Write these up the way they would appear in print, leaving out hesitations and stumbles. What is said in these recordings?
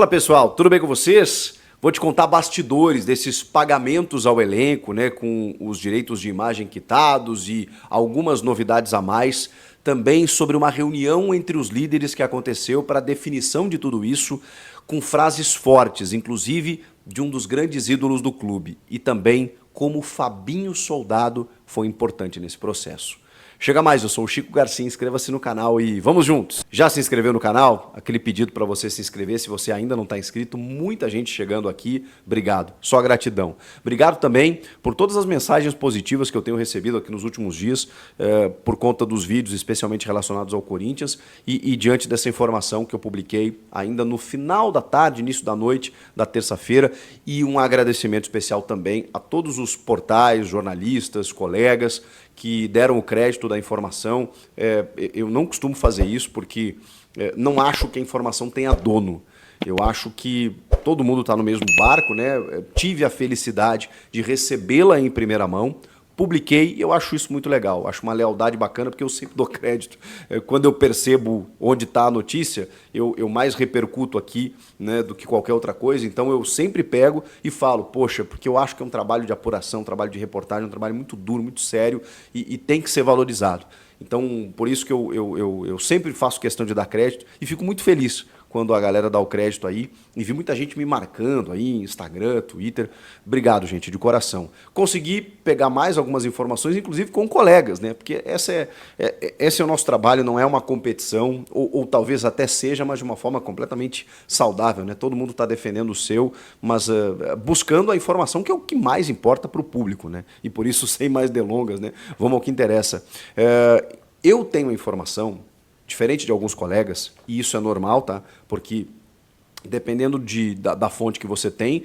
Fala pessoal, tudo bem com vocês? Vou te contar bastidores desses pagamentos ao elenco, né, com os direitos de imagem quitados e algumas novidades a mais. Também sobre uma reunião entre os líderes que aconteceu para a definição de tudo isso, com frases fortes, inclusive de um dos grandes ídolos do clube. E também como o Fabinho Soldado foi importante nesse processo. Chega mais, eu sou o Chico Garcia, inscreva-se no canal e vamos juntos! Já se inscreveu no canal? Aquele pedido para você se inscrever, se você ainda não está inscrito, muita gente chegando aqui, obrigado, só gratidão. Obrigado também por todas as mensagens positivas que eu tenho recebido aqui nos últimos dias, por conta dos vídeos, especialmente relacionados ao Corinthians, e diante dessa informação que eu publiquei ainda no final da tarde, início da noite da terça-feira, e um agradecimento especial também a todos os portais, jornalistas, colegas, que deram o crédito da informação. Eu não costumo fazer isso porque não acho que a informação tenha dono. Eu acho que todo mundo está no mesmo barco, né? Tive a felicidade de recebê-la em primeira mão, publiquei e eu acho isso muito legal. Acho uma lealdade bacana porque eu sempre dou crédito. Quando eu percebo onde está a notícia, eu mais repercuto aqui, né, do que qualquer outra coisa. Então eu sempre pego e falo, poxa, porque eu acho que é um trabalho de apuração, um trabalho de reportagem, um trabalho muito duro, muito sério e tem que ser valorizado. Então, por isso que eu sempre faço questão de dar crédito e fico muito feliz quando a galera dá o crédito aí. E vi muita gente me marcando aí, Instagram, Twitter. Obrigado, gente, de coração. Consegui pegar mais algumas informações, inclusive com colegas, né? Porque esse é o nosso trabalho, não é uma competição, ou talvez até seja, mas de uma forma completamente saudável, né? Todo mundo está defendendo o seu, mas buscando a informação que é o que mais importa para o público, né? E por isso, sem mais delongas, né? Vamos ao que interessa. Eu tenho a informação, diferente de alguns colegas, e isso é normal, tá? Porque dependendo da fonte que você tem,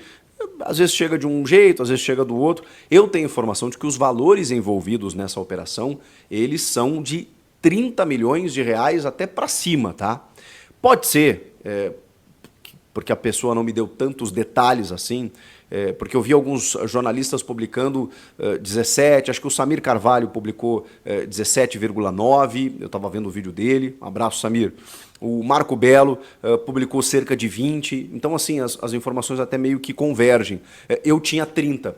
às vezes chega de um jeito, às vezes chega do outro. Eu tenho informação de que os valores envolvidos nessa operação, eles são de 30 milhões de reais até para cima, tá? Pode ser, porque a pessoa não me deu tantos detalhes assim, porque eu vi alguns jornalistas publicando 17, acho que o Samir Carvalho publicou 17,9, eu estava vendo o vídeo dele, um abraço, Samir. O Marco Belo publicou cerca de 20, então assim, as informações até meio que convergem. Eu tinha 30,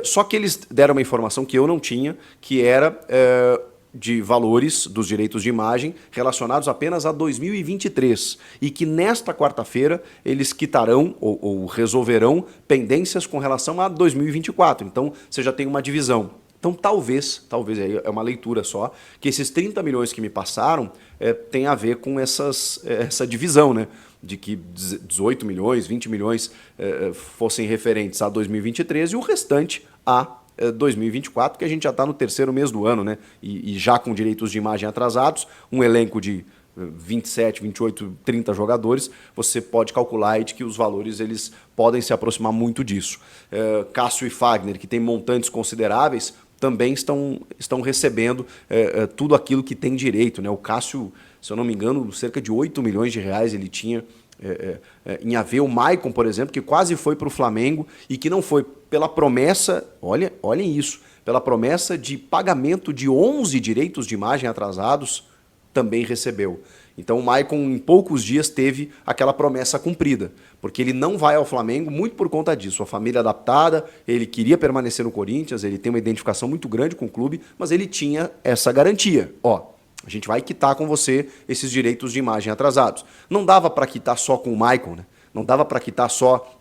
só que eles deram uma informação que eu não tinha, que era de valores dos direitos de imagem relacionados apenas a 2023 e que nesta quarta-feira eles quitarão ou resolverão pendências com relação a 2024. Então você já tem uma divisão. Então talvez é uma leitura só, que esses 30 milhões que me passaram tem a ver com essa divisão, né? De que 18 milhões, 20 milhões fossem referentes a 2023 e o restante a 2024, que a gente já está no terceiro mês do ano, né? E já com direitos de imagem atrasados, um elenco de 27, 28, 30 jogadores, você pode calcular aí de que os valores eles podem se aproximar muito disso. Cássio e Fagner, que tem montantes consideráveis, também estão recebendo tudo aquilo que tem direito, né? O Cássio, se eu não me engano, cerca de 8 milhões de reais ele tinha em haver. O Maicon, por exemplo, que quase foi para o Flamengo e que não foi pela promessa, olhem isso, pela promessa de pagamento de 11 direitos de imagem atrasados, também recebeu. Então o Maicon em poucos dias teve aquela promessa cumprida, porque ele não vai ao Flamengo muito por conta disso. A família adaptada, ele queria permanecer no Corinthians, ele tem uma identificação muito grande com o clube, mas ele tinha essa garantia. Ó, a gente vai quitar com você esses direitos de imagem atrasados. Não dava para quitar só com o Maicon, né? Não dava para quitar só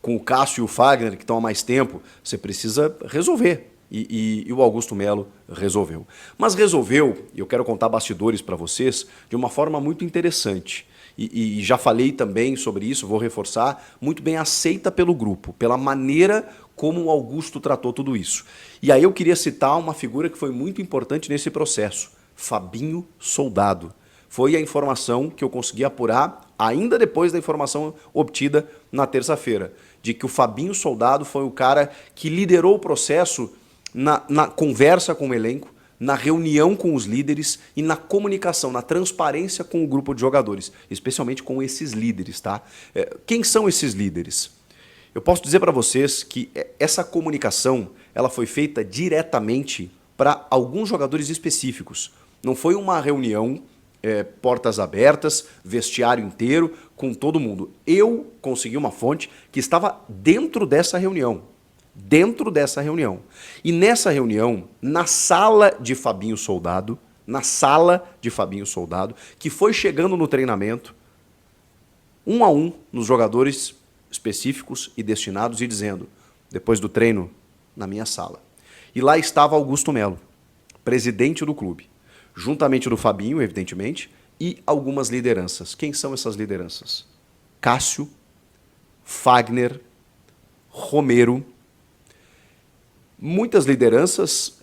com o Cássio e o Fagner, que estão há mais tempo. Você precisa resolver. E o Augusto Melo resolveu. Mas resolveu, e eu quero contar bastidores para vocês, de uma forma muito interessante. E já falei também sobre isso, vou reforçar, muito bem aceita pelo grupo, pela maneira como o Augusto tratou tudo isso. E aí eu queria citar uma figura que foi muito importante nesse processo, Fabinho Soldado. Foi a informação que eu consegui apurar ainda depois da informação obtida na terça-feira, de que o Fabinho Soldado foi o cara que liderou o processo na conversa com o elenco, na reunião com os líderes e na comunicação, na transparência com o grupo de jogadores, especialmente com esses líderes, tá? Quem são esses líderes? Eu posso dizer para vocês que essa comunicação ela foi feita diretamente para alguns jogadores específicos. Não foi uma reunião portas abertas, vestiário inteiro, com todo mundo. Eu consegui uma fonte que estava dentro dessa reunião. Dentro dessa reunião. E nessa reunião, na sala de Fabinho Soldado, que foi chegando no treinamento, um a um, nos jogadores específicos e destinados, e dizendo, depois do treino, na minha sala. E lá estava Augusto Melo, presidente do clube, juntamente do Fabinho, evidentemente, e algumas lideranças. Quem são essas lideranças? Cássio, Fagner, Romero, muitas lideranças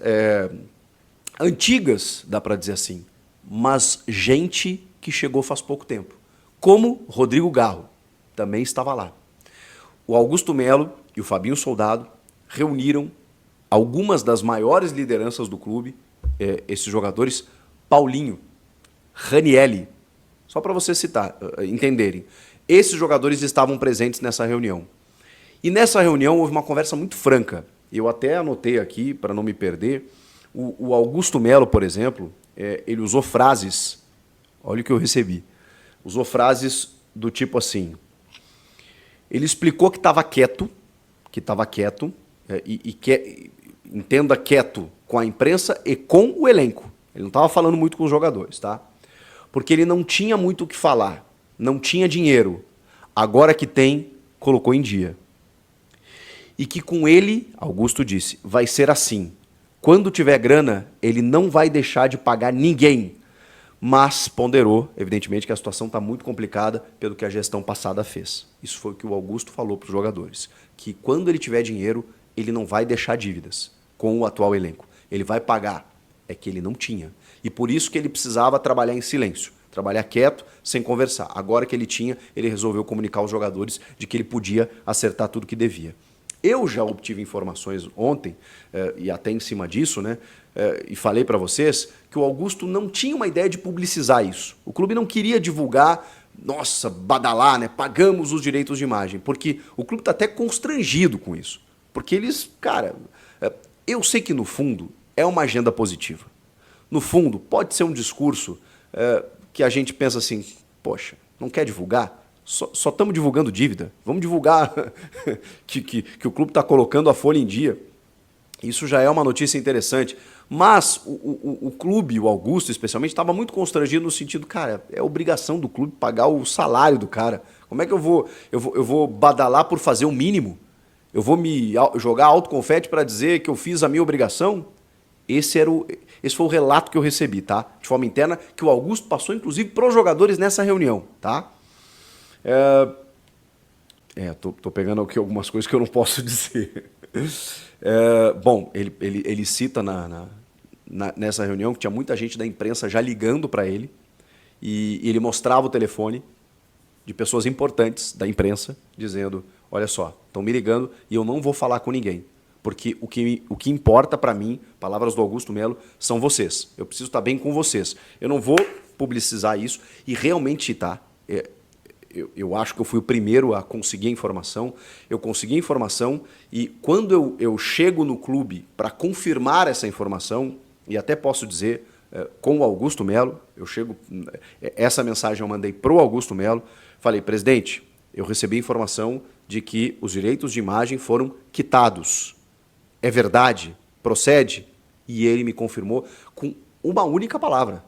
antigas, dá para dizer assim, mas gente que chegou faz pouco tempo, como Rodrigo Garro, também estava lá. O Augusto Melo e o Fabinho Soldado reuniram algumas das maiores lideranças do clube, esses jogadores, Paulinho, Ranielli, só para vocês entenderem. Esses jogadores estavam presentes nessa reunião. E nessa reunião houve uma conversa muito franca. Eu até anotei aqui, para não me perder, o Augusto Melo, por exemplo, ele usou frases, olha o que eu recebi, usou frases do tipo assim, ele explicou que estava quieto, entenda quieto com a imprensa e com o elenco. Ele não estava falando muito com os jogadores, tá? Porque ele não tinha muito o que falar, não tinha dinheiro. Agora que tem, colocou em dia. E que com ele, Augusto disse, vai ser assim. Quando tiver grana, ele não vai deixar de pagar ninguém. Mas ponderou, evidentemente, que a situação está muito complicada pelo que a gestão passada fez. Isso foi o que o Augusto falou para os jogadores. Que quando ele tiver dinheiro, ele não vai deixar dívidas com o atual elenco. Ele vai pagar. É que ele não tinha. E por isso que ele precisava trabalhar em silêncio. Trabalhar quieto, sem conversar. Agora que ele tinha, ele resolveu comunicar aos jogadores de que ele podia acertar tudo que devia. Eu já obtive informações ontem, e até em cima disso, né, e falei para vocês, que o Augusto não tinha uma ideia de publicizar isso. O clube não queria divulgar, nossa, badalar, né, pagamos os direitos de imagem, porque o clube está até constrangido com isso. Porque eles, cara, eu sei que no fundo é uma agenda positiva. No fundo, pode ser um discurso que a gente pensa assim, poxa, não quer divulgar? Só estamos divulgando dívida. Vamos divulgar que o clube está colocando a folha em dia. Isso já é uma notícia interessante. Mas o clube, o Augusto especialmente, estava muito constrangido no sentido, cara, é obrigação do clube pagar o salário do cara. Como é que eu vou badalar por fazer o mínimo? Eu vou me jogar alto confete para dizer que eu fiz a minha obrigação? Esse foi o relato que eu recebi, tá? De forma interna, que o Augusto passou, inclusive, para os jogadores nessa reunião, tá? Tô pegando aqui algumas coisas que eu não posso dizer. Bom, ele cita nessa reunião que tinha muita gente da imprensa já ligando para ele e ele mostrava o telefone de pessoas importantes da imprensa dizendo, olha só, estão me ligando e eu não vou falar com ninguém. Porque o que importa para mim, palavras do Augusto Melo, são vocês. Eu preciso estar bem com vocês. Eu não vou publicizar isso e realmente, tá? Eu acho que eu fui o primeiro a conseguir a informação. Eu consegui a informação e quando eu chego no clube para confirmar essa informação, e até posso dizer com o Augusto Melo, essa mensagem eu mandei para o Augusto Melo, falei, presidente, eu recebi a informação de que os direitos de imagem foram quitados. É verdade? Procede? E ele me confirmou com uma única palavra.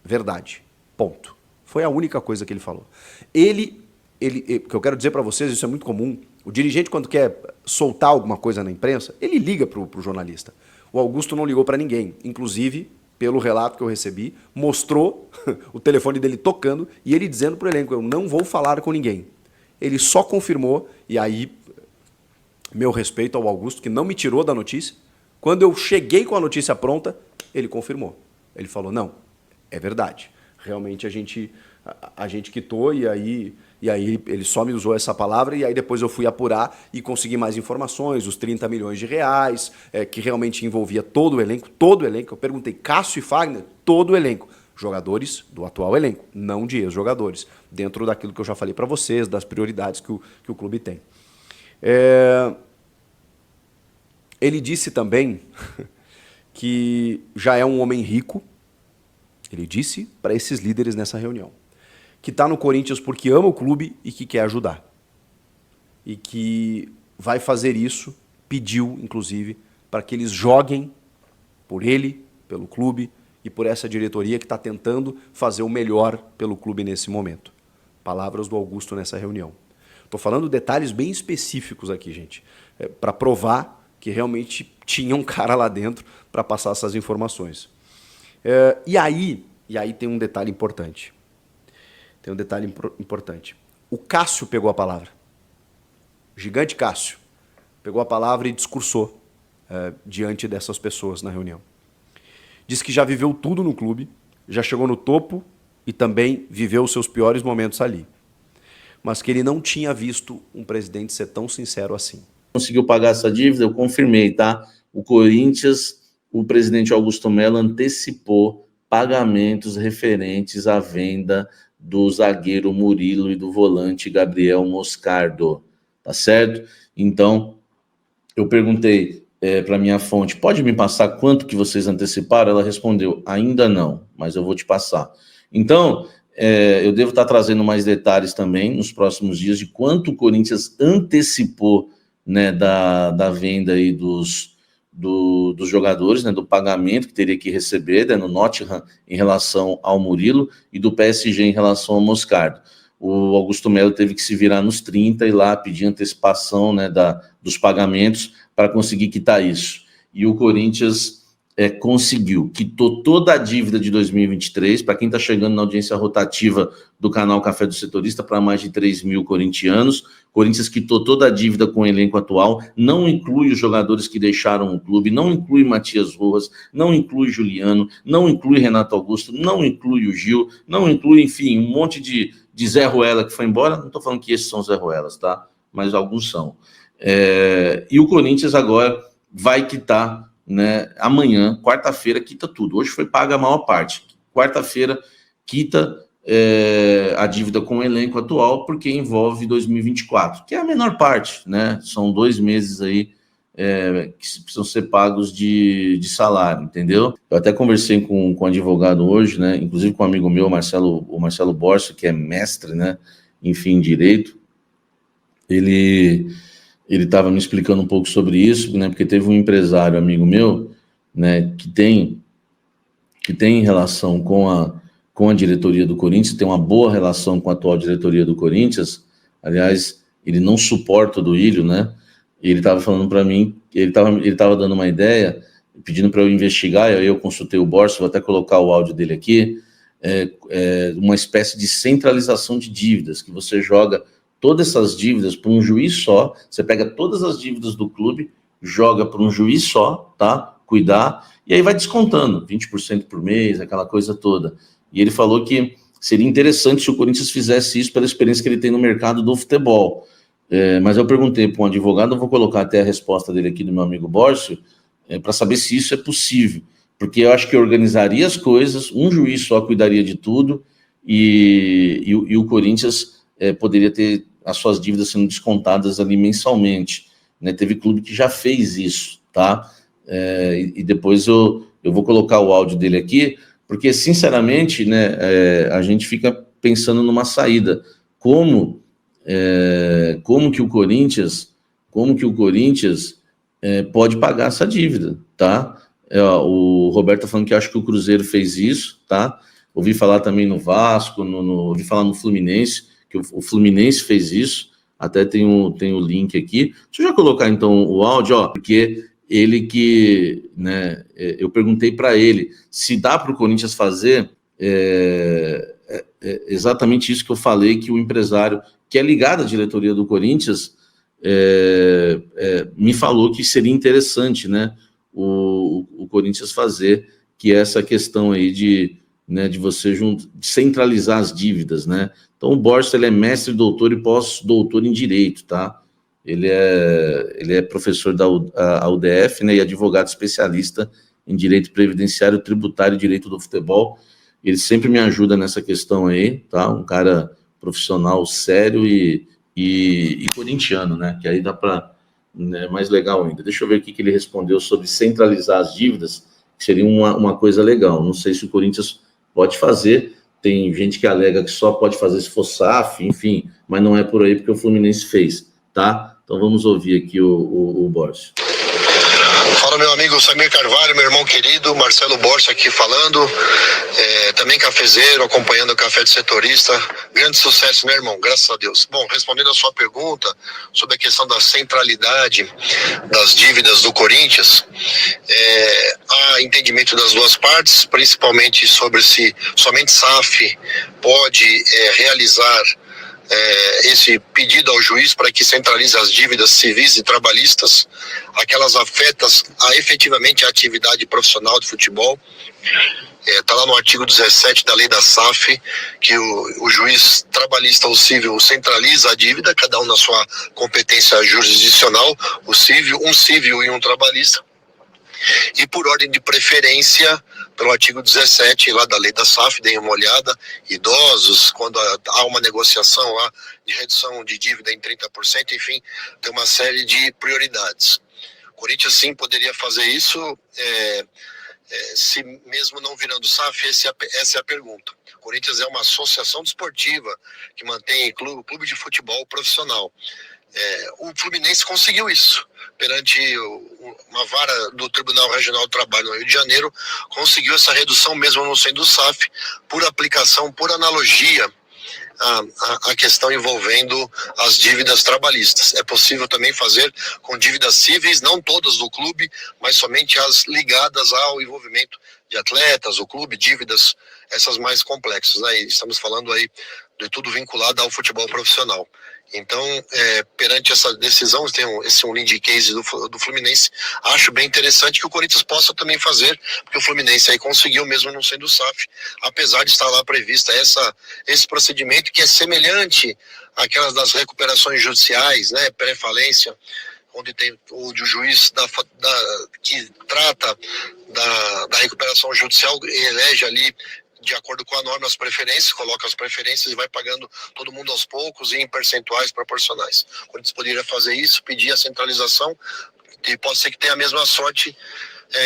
Verdade. Ponto. Foi a única coisa que ele falou. O que eu quero dizer para vocês, isso é muito comum, o dirigente quando quer soltar alguma coisa na imprensa, ele liga para o jornalista. O Augusto não ligou para ninguém, inclusive, pelo relato que eu recebi, mostrou o telefone dele tocando e ele dizendo para o elenco, eu não vou falar com ninguém. Ele só confirmou, e aí, meu respeito ao Augusto, que não me tirou da notícia, quando eu cheguei com a notícia pronta, ele confirmou. Ele falou, não, é verdade. Realmente a gente quitou e aí ele só me usou essa palavra e aí depois eu fui apurar e consegui mais informações, os 30 milhões de reais, que realmente envolvia todo o elenco. Eu perguntei, Cássio e Fagner, todo o elenco. Jogadores do atual elenco, não de ex-jogadores, dentro daquilo que eu já falei para vocês, das prioridades que o clube tem. Ele disse também que já é um homem rico, Ele disse para esses líderes nessa reunião que está no Corinthians porque ama o clube e que quer ajudar. E que vai fazer isso, pediu, inclusive, para que eles joguem por ele, pelo clube e por essa diretoria que está tentando fazer o melhor pelo clube nesse momento. Palavras do Augusto nessa reunião. Estou falando detalhes bem específicos aqui, gente, para provar que realmente tinha um cara lá dentro para passar essas informações. E aí tem um detalhe importante. O Cássio pegou a palavra. O gigante Cássio pegou a palavra e discursou diante dessas pessoas na reunião. Disse que já viveu tudo no clube, já chegou no topo e também viveu os seus piores momentos ali. Mas que ele não tinha visto um presidente ser tão sincero assim. Conseguiu pagar essa dívida, eu confirmei, tá? O Corinthians, o presidente Augusto Melo antecipou pagamentos referentes à venda do zagueiro Murilo e do volante Gabriel Moscardo, tá certo? Então, eu perguntei para minha fonte, pode me passar quanto que vocês anteciparam? Ela respondeu, ainda não, mas eu vou te passar. Então, eu devo estar trazendo mais detalhes também nos próximos dias de quanto o Corinthians antecipou, né, da venda aí dos jogadores, né, do pagamento que teria que receber, né, no Nottingham em relação ao Murilo e do PSG em relação ao Moscardo. O Augusto Melo teve que se virar nos 30 e lá pedir antecipação, né, dos pagamentos para conseguir quitar isso. E o Corinthians conseguiu, quitou toda a dívida de 2023, para quem está chegando na audiência rotativa do canal Café do Setorista, para mais de 3 mil corintianos. Corinthians quitou toda a dívida com o elenco atual, não inclui os jogadores que deixaram o clube, não inclui Matias Rojas, não inclui Juliano, não inclui Renato Augusto, não inclui o Gil, não inclui, enfim, um monte de Zé Ruela que foi embora. Não estou falando que esses são Zé Ruelas, tá? Mas alguns são. E o Corinthians agora vai quitar, né, amanhã, quarta-feira, quita tudo. Hoje foi paga a maior parte. Quarta-feira, quita a dívida com o elenco atual, porque envolve 2024, que é a menor parte, né? São 2 meses aí que precisam ser pagos de salário, entendeu? Eu até conversei com um advogado hoje, né? Inclusive com um amigo meu, o Marcelo Borso, que é mestre, né? Enfim, em direito. Ele estava me explicando um pouco sobre isso, né? Porque teve um empresário, amigo meu, né? Que tem relação com a diretoria do Corinthians, tem uma boa relação com a atual diretoria do Corinthians. Aliás, ele não suporta o Duílio, né? Ele estava falando para mim, ele estava dando uma ideia, pedindo para eu investigar, e aí eu consultei o Borso, vou até colocar o áudio dele aqui, uma espécie de centralização de dívidas, que você joga todas essas dívidas para um juiz só, você pega todas as dívidas do clube, joga para um juiz só, tá? Cuidar, e aí vai descontando, 20% por mês, aquela coisa toda. E ele falou que seria interessante se o Corinthians fizesse isso pela experiência que ele tem no mercado do futebol. Mas eu perguntei para um advogado, eu vou colocar até a resposta dele aqui do meu amigo Bórcio, para saber se isso é possível, porque eu acho que organizaria as coisas, um juiz só cuidaria de tudo, e o Corinthians poderia ter as suas dívidas sendo descontadas ali mensalmente, né? Teve clube que já fez isso, tá? E depois eu vou colocar o áudio dele aqui, porque sinceramente, né, a gente fica pensando numa saída, como que o Corinthians pode pagar essa dívida, tá? O Roberto tá falando que acho que o Cruzeiro fez isso, tá? Ouvi falar também no Vasco, ouvi falar no Fluminense, que o Fluminense fez isso, até tem o link aqui. Deixa eu já colocar então o áudio, ó, porque ele que, né, eu perguntei para ele se dá para o Corinthians fazer exatamente isso que eu falei, que o empresário que é ligado à diretoria do Corinthians me falou que seria interessante, né, o Corinthians fazer, que é essa questão aí de você centralizar as dívidas, né? Então o Borges, ele é mestre, doutor e pós-doutor em Direito, tá? Ele é professor da UDF, né, e advogado especialista em Direito Previdenciário, Tributário e Direito do Futebol. Ele sempre me ajuda nessa questão aí, tá? Um cara profissional sério e corintiano, né? Que aí dá para, né, mais legal ainda. Deixa eu ver o que ele respondeu sobre centralizar as dívidas, que seria uma coisa legal. Não sei se o Corinthians pode fazer. Tem gente que alega que só pode fazer se for SAF, enfim, mas não é por aí porque o Fluminense fez, tá? Então vamos ouvir aqui o Borges. Fala, meu amigo Samir Carvalho, meu irmão querido, Marcelo Borges aqui falando, também cafezeiro, acompanhando o Café de Setorista. Grande sucesso, meu irmão, graças a Deus. Bom, respondendo a sua pergunta sobre a questão da centralidade das dívidas do Corinthians, há entendimento das duas partes, principalmente sobre se somente SAF pode realizar esse pedido ao juiz para que centralize as dívidas civis e trabalhistas, aquelas afetas efetivamente a atividade profissional de futebol. Está lá no artigo 17 da lei da SAF, que o juiz trabalhista ou civil centraliza a dívida, cada um na sua competência jurisdicional, um civil e um trabalhista. E por ordem de preferência, pelo artigo 17 lá da lei da SAF, deem uma olhada, idosos, quando há uma negociação lá de redução de dívida em 30%, enfim, tem uma série de prioridades. O Corinthians sim poderia fazer isso, se mesmo não virando SAF, essa é a pergunta. O Corinthians é uma associação desportiva que mantém clube de futebol profissional. O Fluminense conseguiu isso perante uma vara do Tribunal Regional do Trabalho no Rio de Janeiro, conseguiu essa redução mesmo não sendo SAF, por aplicação, por analogia a questão envolvendo as dívidas trabalhistas. É possível também fazer com dívidas cíveis, não todas do clube, mas somente as ligadas ao envolvimento de atletas, o clube, dívidas essas mais complexas. Aí estamos falando aí de tudo vinculado ao futebol profissional. Então, perante essa decisão, tem esse lead case do Fluminense, acho bem interessante que o Corinthians possa também fazer, porque o Fluminense aí conseguiu, mesmo não sendo SAF, apesar de estar lá prevista esse procedimento que é semelhante àquelas das recuperações judiciais, né, pré-falência, onde tem o juiz que trata da recuperação judicial, elege ali de acordo com a norma as preferências, coloca as preferências e vai pagando todo mundo aos poucos e em percentuais proporcionais. O Corinthians poderia fazer isso, pedir a centralização, e pode ser que tenha a mesma sorte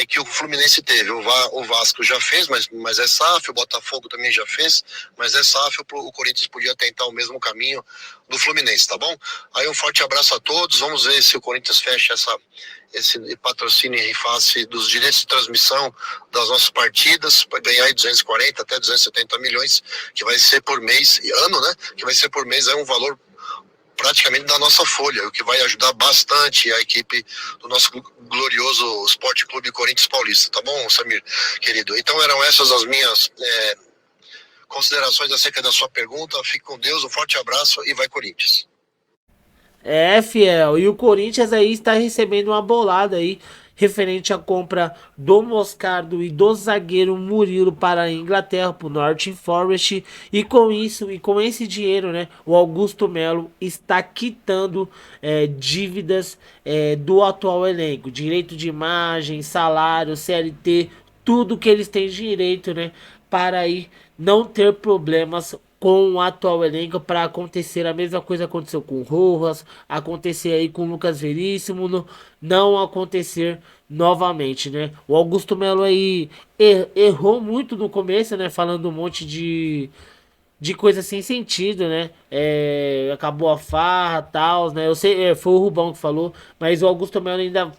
que o Fluminense teve. O Vasco já fez, mas é SAF, o Botafogo também já fez, mas é SAF, o Corinthians podia tentar o mesmo caminho do Fluminense, tá bom? Aí um forte abraço a todos, vamos ver se o Corinthians fecha esse patrocínio em face dos direitos de transmissão das nossas partidas, para ganhar aí 240 até 270 milhões, que vai ser por mês, ano, né? Que vai ser por mês, é um valor praticamente da nossa folha, o que vai ajudar bastante a equipe do nosso glorioso Esporte Clube Corinthians Paulista, tá bom, Samir, querido? Então eram essas as minhas considerações acerca da sua pergunta. Fique com Deus, um forte abraço e vai Corinthians. Fiel, e o Corinthians aí está recebendo uma bolada aí referente à compra do Moscardo e do zagueiro Murilo para a Inglaterra, para o Nottingham Forest, e com isso, e com esse dinheiro, né, o Augusto Melo está quitando dívidas do atual elenco, direito de imagem, salário, CLT, tudo que eles têm direito, né, para aí não ter problemas com o atual elenco, para acontecer a mesma coisa que aconteceu com o Rojas, acontecer aí com o Lucas Veríssimo, não acontecer novamente, né? O Augusto Melo aí errou muito no começo, né? Falando um monte de coisa sem sentido, né? Acabou a farra, tal, né? Eu sei, foi o Rubão que falou, mas o Augusto Melo ainda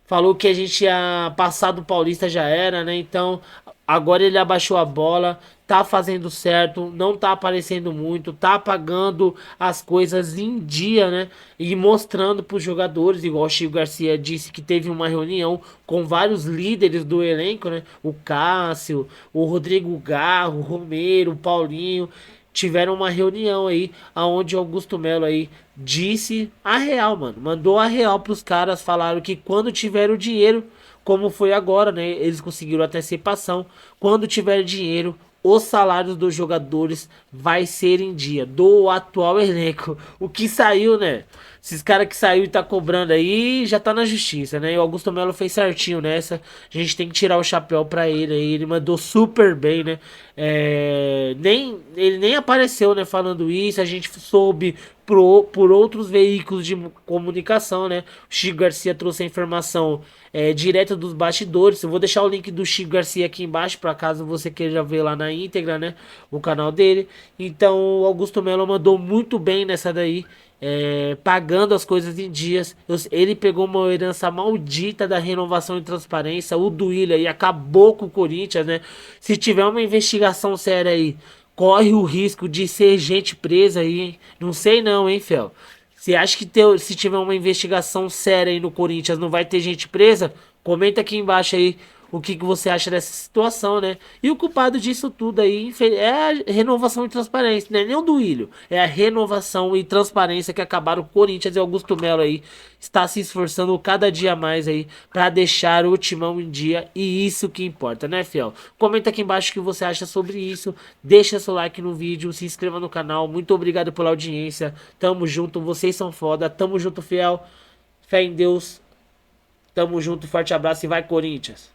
falou que a gente ia passar do Paulista, já era, né? Então, agora ele abaixou a bola, tá fazendo certo, não tá aparecendo muito, tá pagando as coisas em dia, né? E mostrando pros jogadores, igual o Chico Garcia disse que teve uma reunião com vários líderes do elenco, né? O Cássio, o Rodrigo Garro, o Romero, o Paulinho, tiveram uma reunião aí, aonde o Augusto Melo aí disse a real, mano. Mandou a real pros caras, falaram que quando tiver o dinheiro, como foi agora, né? Eles conseguiram a antecipação. Quando tiver dinheiro, os salários dos jogadores vai ser em dia, do atual elenco. O que saiu, né? Esses caras que saiu e tá cobrando aí, já tá na justiça, né? E o Augusto Melo fez certinho nessa. A gente tem que tirar o chapéu pra ele aí. Ele mandou super bem, né? Ele nem apareceu, né? Falando isso. A gente soube por outros veículos de comunicação, né? O Chico Garcia trouxe a informação direto dos bastidores. Eu vou deixar o link do Chico Garcia aqui embaixo, para caso você queira ver lá na íntegra, né? O canal dele. Então, o Augusto Melo mandou muito bem nessa daí. Pagando as coisas em dias. Ele pegou uma herança maldita da renovação e transparência. O Duílio aí acabou com o Corinthians, né? Se tiver uma investigação séria aí, corre o risco de ser gente presa aí, hein? Não sei não, hein, Fel? Você acha que se tiver uma investigação séria aí no Corinthians não vai ter gente presa? Comenta aqui embaixo aí o que você acha dessa situação, né? E o culpado disso tudo aí é a renovação e transparência, não é nem o Duílio, é a renovação e transparência que acabaram com o Corinthians. E Augusto Melo aí está se esforçando cada dia mais aí para deixar o timão em dia, e isso que importa, né, fiel? Comenta aqui embaixo o que você acha sobre isso, deixa seu like no vídeo, se inscreva no canal, muito obrigado pela audiência, tamo junto, vocês são foda, tamo junto, fiel, fé em Deus, tamo junto, forte abraço e vai Corinthians!